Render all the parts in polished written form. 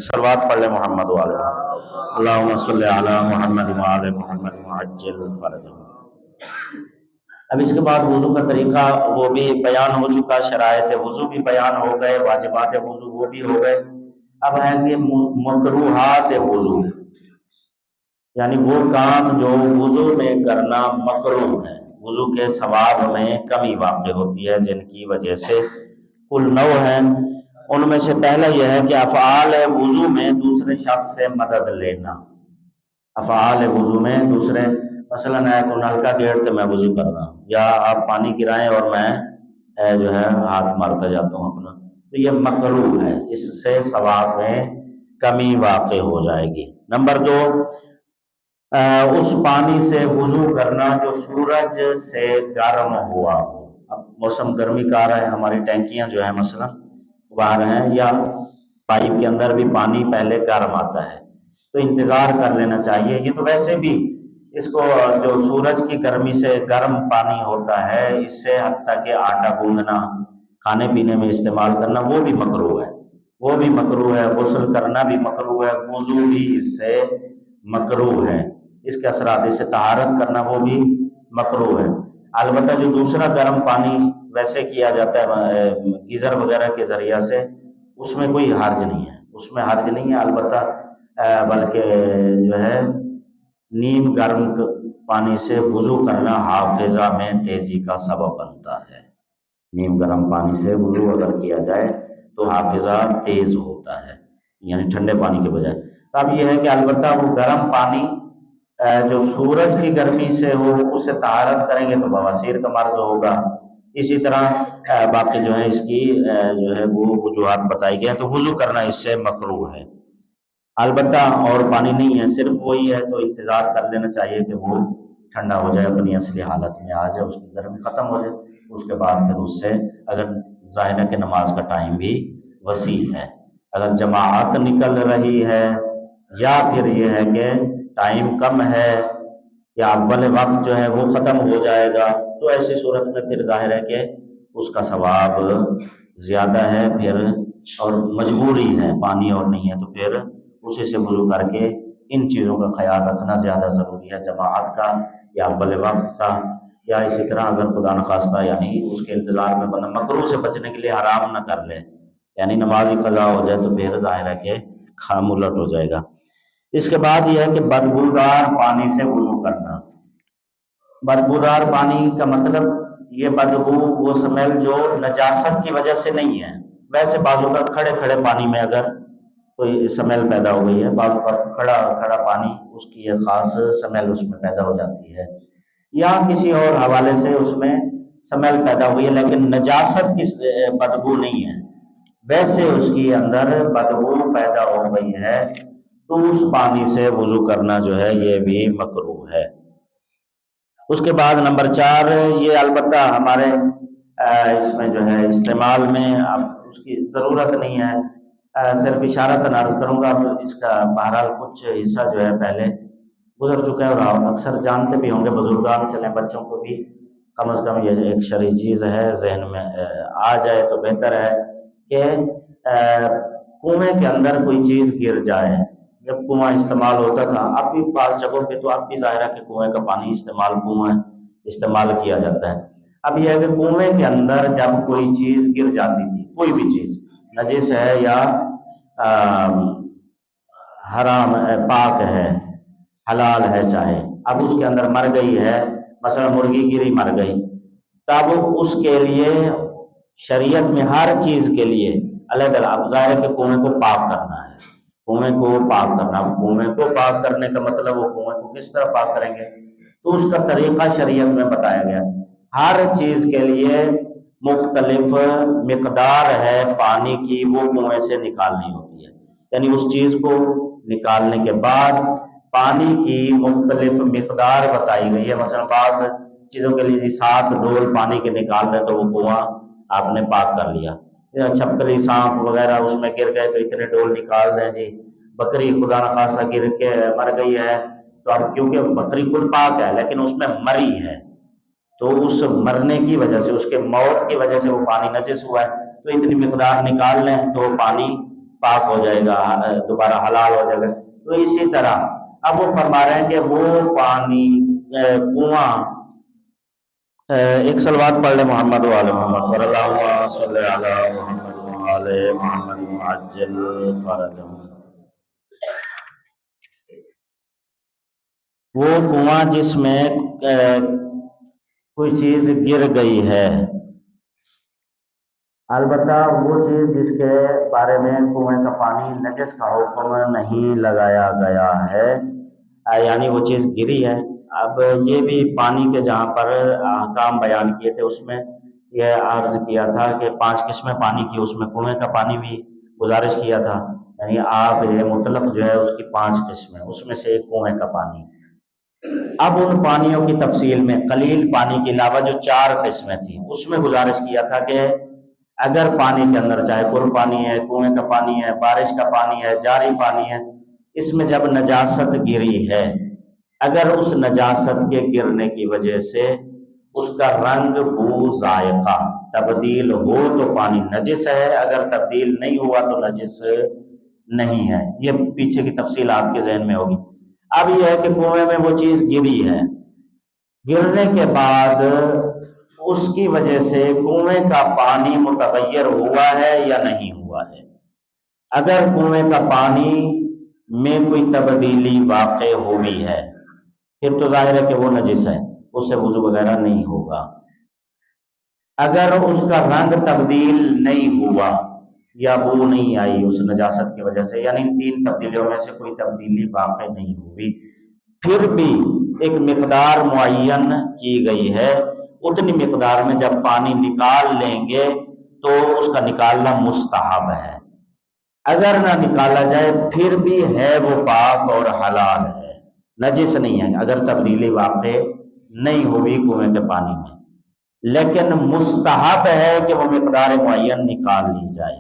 صلوات پڑھ لیں محمد والے اللہم صلی علی محمد وعلی محمد وعجل فرجہ۔ اب اس کے بعد وضو کا طریقہ وہ بھی بیان ہو چکا، شرائط وضو بھی بیان ہو گئے، واجبات وضو وہ بھی ہو گئے۔ اب ہے کہ مکروہات وضو، یعنی وہ کام جو وضو میں کرنا مکروہ ہے، وضو کے ثواب میں کمی واقع ہوتی ہے، جن کی وجہ سے کل 9 ہیں۔ ان میں سے پہلا یہ ہے کہ افعال وضو میں دوسرے شخص سے مدد لینا۔ افعال وضو میں دوسرے، مثلاً ہے تو نل کا گیٹ تو میں وضو کر رہا ہوں، یا آپ پانی گرائیں اور میں جو ہے ہاتھ مارتا جاتا ہوں اپنا، تو یہ مکروہ ہے، اس سے ثواب میں کمی واقع ہو جائے گی۔ نمبر 2، اس پانی سے وضو کرنا جو سورج سے گرم ہوا ہو۔ اب موسم گرمی کا آ رہا ہے، ہماری ٹینکیاں جو ہیں مثلا باہر ہیں، یا پائپ کے اندر بھی پانی پہلے گرم آتا ہے، تو انتظار کر لینا چاہیے۔ یہ تو ویسے بھی اس کو جو سورج کی گرمی سے گرم پانی ہوتا ہے، اس سے حتیٰ کہ آٹا گوندنا، کھانے پینے میں استعمال کرنا وہ بھی مکروہ ہے، وہ بھی مکروہ ہے، غسل کرنا بھی مکروہ ہے، وضو بھی اس سے مکروہ ہے، اس کے اثرات سے طہارت کرنا وہ بھی مکروہ ہے۔ البتہ جو دوسرا گرم پانی ویسے کیا جاتا ہے گیزر وغیرہ کے ذریعہ سے، اس میں کوئی حرج نہیں ہے، اس میں حرج نہیں ہے، البتہ بلکہ جو ہے نیم گرم پانی سے وضو کرنا حافظہ میں تیزی کا سبب بنتا ہے۔ نیم گرم پانی سے وضو اگر کیا جائے تو حافظہ تیز ہوتا ہے، یعنی ٹھنڈے پانی کے بجائے۔ اب یہ ہے کہ البتہ وہ گرم پانی جو سورج کی گرمی سے ہو، اس سے طہارت کریں گے تو بواسیر کا مرض ہوگا۔ اسی طرح باقی جو ہے اس کی جو ہے وہ وجوہات بتائی گئی ہیں، تو وضو کرنا اس سے مکروہ ہے۔ البتہ اور پانی نہیں ہے، صرف وہی ہے، تو انتظار کر لینا چاہیے کہ وہ ٹھنڈا ہو جائے، اپنی اصلی حالت میں آ جائے، اس کی گرمی ختم ہو جائے، اس کے بعد پھر اس سے اگر ظاہر ہے کہ نماز کا ٹائم بھی وسیع ہے، اگر جماعت نکل رہی ہے یا پھر یہ ہے کہ ٹائم کم ہے یا اول وقت جو ہے وہ ختم ہو جائے گا، تو ایسی صورت میں پھر ظاہر ہے کہ اس کا ثواب زیادہ ہے، پھر اور مجبوری ہے، پانی اور نہیں ہے، تو پھر اسی سے وضو کر کے ان چیزوں کا خیال رکھنا زیادہ ضروری ہے، جماعت کا یا اول وقت کا، یا اسی طرح اگر خدا نخواستہ یعنی اس کے انتظار میں بندہ مکروہ سے بچنے کے لیے حرام نہ کر لے، یعنی نماز ہی قضا ہو جائے، تو پھر ظاہر ہے کہ خام الٹ ہو جائے گا۔ اس کے بعد یہ ہے کہ بدبودار پانی سے وضو کرنا۔ بدبودار پانی کا مطلب یہ بدبو وہ سمیل جو نجاست کی وجہ سے نہیں ہے، ویسے بعض اوقات کھڑے کھڑے پانی میں اگر کوئی سمیل پیدا ہو گئی ہے، بعض اوقات کھڑا پانی اس کی ایک خاص سمیل اس میں پیدا ہو جاتی ہے، یا کسی اور حوالے سے اس میں سمیل پیدا ہوئی ہے، لیکن نجاست کی بدبو نہیں ہے، ویسے اس کی اندر بدبو پیدا ہو گئی ہے، تو اس پانی سے وضو کرنا جو ہے یہ بھی مکروہ ہے۔ اس کے بعد نمبر 4، یہ البتہ ہمارے اس میں جو ہے استعمال میں اب اس کی ضرورت نہیں ہے، صرف اشارتاً عرض کروں گا، تو اس کا بہرحال کچھ حصہ جو ہے پہلے گزر چکا ہے، اور آپ اکثر جانتے بھی ہوں گے، بزرگان چلیں بچوں کو بھی کم از کم یہ ایک شرعی چیز ہے ذہن میں آ جائے تو بہتر ہے کہ کنویں کے اندر کوئی چیز گر جائے۔ جب کنواں استعمال ہوتا تھا، اب بھی بعض جگہوں پہ تو اب بھی ظاہر ہے کہ کنویں کا پانی استعمال کیا جاتا ہے۔ اب یہ ہے کہ کنویں کے اندر جب کوئی چیز گر جاتی تھی، کوئی بھی چیز نجس ہے یا حرام پاک ہے، حلال ہے چاہے، اب اس کے اندر مر گئی ہے، مثلا مرغی گری مر گئی، تب اس کے لیے شریعت میں ہر چیز کے لیے الگ الگ، اب ظاہر ہے کہ کنویں کو پاک کرنا ہے، کنویں کو پاک کرنا، کنویں کو پاک کرنے کا مطلب وہ کنویں کو کس طرح پاک کریں گے، تو اس کا طریقہ شریعت میں بتایا گیا۔ ہر چیز کے لیے مختلف مقدار ہے پانی کی، وہ کنویں سے نکالنی ہوتی ہے، یعنی اس چیز کو نکالنے کے بعد پانی کی مختلف مقدار بتائی گئی ہے۔ مثلا بعض چیزوں کے لیے 7 ڈول پانی کے نکال دیں تو وہ کنواں آپ نے پاک کر لیا، چھپکلی سانپ وغیرہ اس میں گر گئے تو اتنے ڈول نکال دیں جی، بکری خدا نخواستہ گر کے مر گئی ہے، تو اب کیونکہ بکری خود پاک ہے لیکن اس میں مری ہے، تو اس مرنے کی وجہ سے، اس کے موت کی وجہ سے وہ پانی نجس ہوا ہے، تو اتنی مقدار نکال لیں تو پانی پاک ہو جائے گا، دوبارہ حلال ہو جائے گا۔ تو اسی طرح اب وہ فرما رہے ہیں کہ وہ پانی کنواں، ایک صلوات پڑھ لے محمد وعلی محمد اللہم صلی علی محمد وعلی محمد وعجل فرجہم۔ وہ کنواں جس میں کوئی چیز گر گئی ہے، البتہ وہ چیز جس کے بارے میں کنویں کا پانی نجس کا حکم نہیں لگایا گیا ہے، یعنی وہ چیز گری ہے۔ اب یہ بھی پانی کے جہاں پر احکام بیان کیے تھے اس میں یہ عرض کیا تھا کہ 5 قسمیں پانی کی، اس میں کنویں کا پانی بھی گزارش کیا تھا، یعنی آب مطلق جو ہے اس کی 5 قسمیں، اس میں سے ایک کنویں کا پانی۔ اب ان پانیوں کی تفصیل میں قلیل پانی کے علاوہ جو 4 قسمیں تھیں اس میں گزارش کیا تھا کہ اگر پانی کے اندر چاہے کل پانی ہے، کنویں کا پانی ہے، بارش کا پانی ہے، جاری پانی ہے، اس میں جب نجاست گری ہے، اگر اس نجاست کے گرنے کی وجہ سے اس کا رنگ، بو، ذائقہ تبدیل ہو تو پانی نجس ہے، اگر تبدیل نہیں ہوا تو نجس نہیں ہے۔ یہ پیچھے کی تفصیل آپ کے ذہن میں ہوگی۔ اب یہ ہے کہ کنویں میں وہ چیز گری ہے، گرنے کے بعد اس کی وجہ سے کنویں کا پانی متغیر ہوا ہے یا نہیں ہوا ہے۔ اگر کنویں کا پانی میں کوئی تبدیلی واقع ہوئی ہے پھر تو ظاہر ہے کہ وہ نجس ہے، اس سے وضو وغیرہ نہیں ہوگا۔ اگر اس کا رنگ تبدیل نہیں ہوا یا بو نہیں آئی اس نجاست کی وجہ سے، یعنی ان 3 تبدیلیوں میں سے کوئی تبدیلی واقع نہیں ہوئی، پھر بھی ایک مقدار معین کی گئی ہے، اتنی مقدار میں جب پانی نکال لیں گے تو اس کا نکالنا مستحب ہے۔ اگر نہ نکالا جائے پھر بھی ہے وہ پاک اور حلال ہے، نجس نہیں ہے، اگر تبدیلی واقع نہیں ہوئی کنویں کے پانی میں، لیکن مستحب ہے کہ وہ مقدار معین نکال لی جائے۔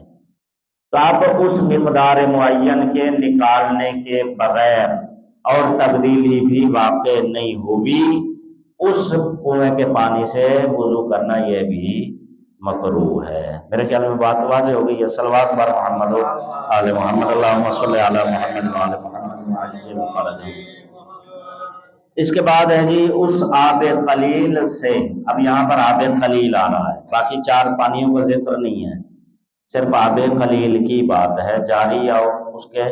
تو اب اس مقدار معین کے نکالنے کے بغیر اور تبدیلی بھی واقع نہیں ہوئی، اس کنویں کے پانی سے وضو کرنا یہ بھی مکروہ ہے۔ میرے خیال میں بات واضح ہو گئی ہے۔ صلوات بر محمد و آل محمد اللہم صلی علی محمد و آل محمد وعجل فرجہم۔ اس کے بعد ہے جی اس آب قلیل سے، اب یہاں پر آب قلیل آ رہا ہے، باقی 4 پانیوں کا ذکر نہیں ہے، صرف آب قلیل کی بات ہے۔ جاری اور اس کے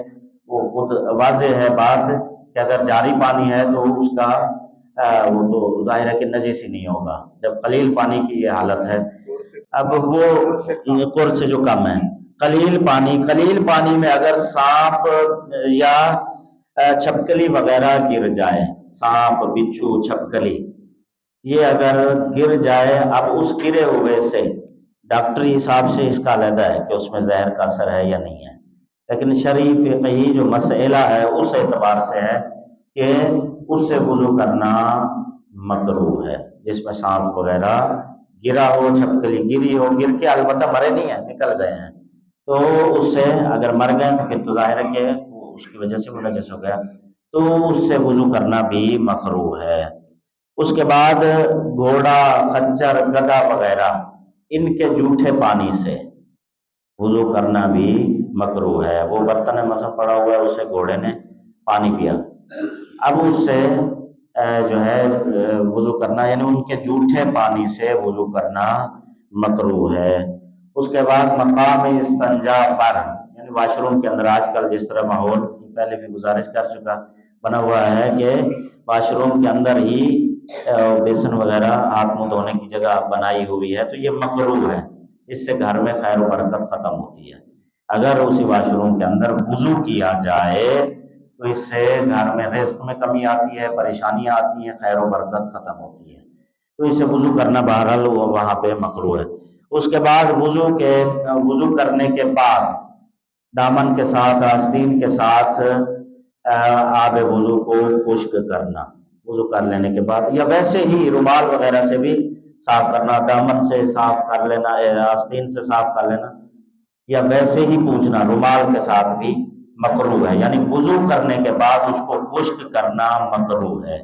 وہ خود واضح ہے بات کہ اگر جاری پانی ہے تو اس کا وہ تو ظاہر ہے کہ نجس ہی نہیں ہوگا، جب قلیل پانی کی یہ حالت ہے۔ اب وہ قر سے جو کم ہے، قلیل پانی میں اگر سانپ یا چھپکلی وغیرہ گر جائے، سانپ، بچھو، چھپکلی، یہ اگر گر جائے، اب اس گرے ہوئے سے ڈاکٹری حساب سے اس کا علیحدہ ہے کہ اس میں زہر کا اثر ہے یا نہیں ہے، لیکن شرعی فقہی جو مسئلہ ہے اس اعتبار سے ہے کہ اس سے وضو کرنا مکروہ ہے، جس میں سانپ وغیرہ گرا ہو، چھپکلی گری ہو، گر کے البتہ مرے نہیں ہیں، نکل گئے ہیں، تو اس سے اگر مر گئے تو پھر تو ظاہر ہے کہ اس کی وجہ سے وہ نجس ہو گیا، تو اس سے وضو کرنا بھی مکروہ ہے۔ اس کے بعد گھوڑا، خنجر، گدھا وغیرہ ان کے جھوٹے پانی سے وضو کرنا بھی مکروہ ہے۔ وہ برتن مثلا پڑا ہوا ہے، اس سے گھوڑے نے پانی پیا، اب اس سے جو ہے وضو کرنا، یعنی ان کے جھوٹے پانی سے وضو کرنا مکروہ ہے۔ اس کے بعد مقام استنجا پر، یعنی واش روم کے اندر آج کل جس طرح ماحول پہلے بھی گزارش کر چکا بنا ہوا ہے کہ واش روم کے اندر ہی بیسن وغیرہ ہاتھ منہ دھونے کی جگہ بنائی ہوئی ہے، تو یہ مکروہ ہے، اس سے گھر میں خیر و برکت ختم ہوتی ہے۔ اگر اسی واش روم کے اندر وضو کیا جائے تو اس سے گھر میں رزق میں کمی آتی ہے، پریشانیاں آتی ہیں، خیر و برکت ختم ہوتی ہے، تو اس سے وضو کرنا بہرحال وہاں پہ مکروہ ہے۔ اس کے بعد وضو کرنے کے بعد دامن کے ساتھ، آستین کے ساتھ آب وضو کو خشک کرنا، وضو کر لینے کے بعد، یا ویسے ہی رومال وغیرہ سے بھی صاف کرنا، دامن سے صاف کر لینا، آستین سے صاف کر لینا، یا ویسے ہی پوچھنا رومال کے ساتھ بھی مکروہ ہے، یعنی وضو کرنے کے بعد اس کو خشک کرنا مکروہ ہے،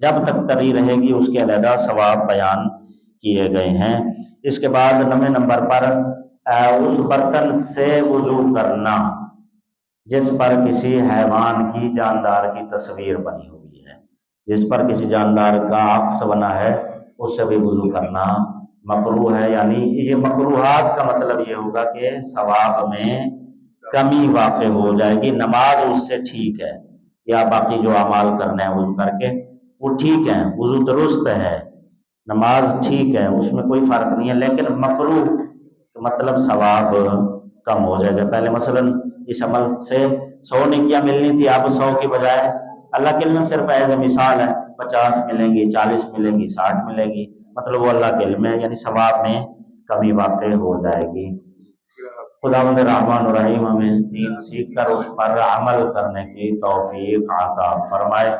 جب تک تری رہے گی اس کے علیحدہ ثواب بیان کیے گئے ہیں۔ اس کے بعد 9 نمبر پر اس برتن سے وضو کرنا، جس پر کسی حیوان کی جاندار کی تصویر بنی ہوئی ہے، جس پر کسی جاندار کا عکس بنا ہے اس سے بھی وضو کرنا مکروہ ہے۔ یعنی یہ مکروہات کا مطلب یہ ہوگا کہ ثواب میں کمی واقع ہو جائے گی، نماز اس سے ٹھیک ہے یا باقی جو اعمال کرنے ہیں وضو کر کے وہ ٹھیک ہے، وضو درست ہے، نماز ٹھیک ہے، اس میں کوئی فرق نہیں ہے، لیکن مکروہ مطلب ثواب کم ہو جائے گا۔ پہلے مثلا اس عمل سے 100 نیکیاں ملنی تھی، اب 100 کی بجائے اللہ کے علم صرف ایز مثال ہے 50 ملیں گی، 40 ملیں گی، 60 ملیں گی، مطلب وہ اللہ کے علم ہے، یعنی ثواب میں کمی واقع ہو جائے گی۔ خداوند رحمان الرحیم ہمیں دین سیکھ کر اس پر عمل کرنے کی توفیق عطا فرمائے۔